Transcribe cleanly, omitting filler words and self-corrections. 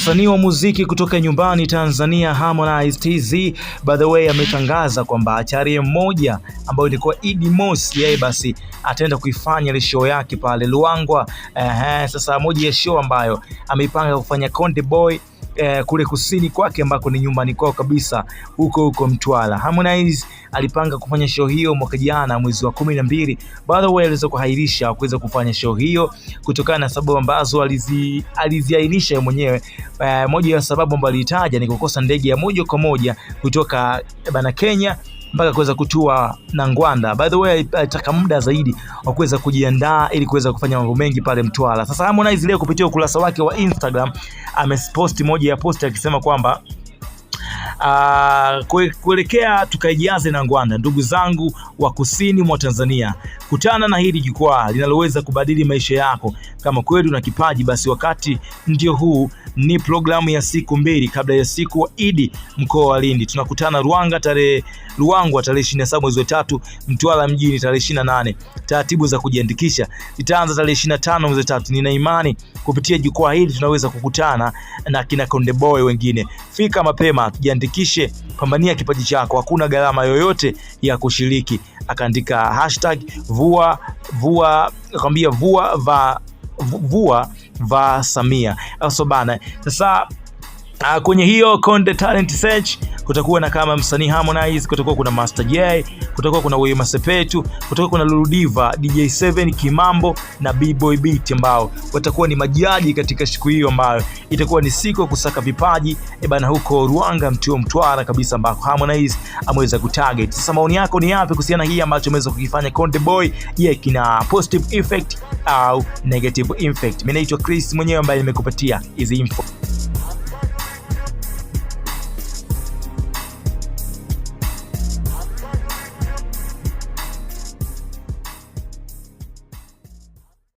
Msanii wa muziki kutoka nyumbani Tanzania Harmonize TZ by the way ametangaza kwamba tarehe moja ambayo ilikuwa Idi Mosi yeye basi ataenda kuifanya ile show yake pale Luangwa. Sasa moja ya show ambayo ameipanga kufanya Konde Boy kule kusini kwake ambako ni nyumbani kwao kabisa huko Mtwara. Harmonize alipanga kufanya show hiyo mwaka jana mwezi wa 12. By the way aliweza kuhairisha kuweza kufanya show hiyo kutokana na sababu ambazo aliziainisha yeye mwenyewe. Moja ya sababu ambazo alitaja ni kukosa ndege ya moja kwa moja kutoka Kenya mpaka kuweza kutua na Ngwanda. By the way alitaka muda zaidi wa kuweza kujiandaa ili kuweza kufanya mambo mengi pale Mtwara. Sasa Harmonize leo kupitia ukurasa wake wa Instagram ameposti moja ya post akisema kwamba kuelekea tukaijaze na Ngwanda, ndugu zangu wa kusini mwa Tanzania, kutana na hili jukwaa linaloweza kubadili maisha yako. Kama kweli una kipaji basi wakati ndio huu. Ni programu ya siku 2 kabla ya siku wa Idi mkoa wa Lindi. Tunakutana Luangwa tarehe 27 mwezi wa 3, Mtwara mjini tarehe 28. Taratibu za kujiandikisha zitaanza tarehe 25 mwezi wa 3. Nina imani kupitia jukwaa hili tunaweza kukutana na kina Konde Boy wengine. Fika mapema, tujiandikishe, pambania kipaji chako, hakuna gharama yoyote ya kushiriki. Akaandika #vua va Samia. Also bana, sasa kwenye hiyo Konde Talent Search kutakuwa na kama msanii Harmonize, kutakuwa kuna Master J, kutakuwa kuna Wema Sepetu, kutakuwa kuna Lulu Diva, DJ7 Kimambo na B-Boy Beat ambao watakuwa ni majaji katika siku hiyo ambayo itakuwa ni siku ya kusaka vipaji huko Ruanga Mtwara kabisa ambako Harmonize ameweza kutarget. Sasa maoni yako ni yapi kuhusiana hii ambacho ameweza kukifanya Konde Boy? Kina positive effect au negative effect? Mimi naitwa Chris mwenyewe ambaye nimekupatia hizi info.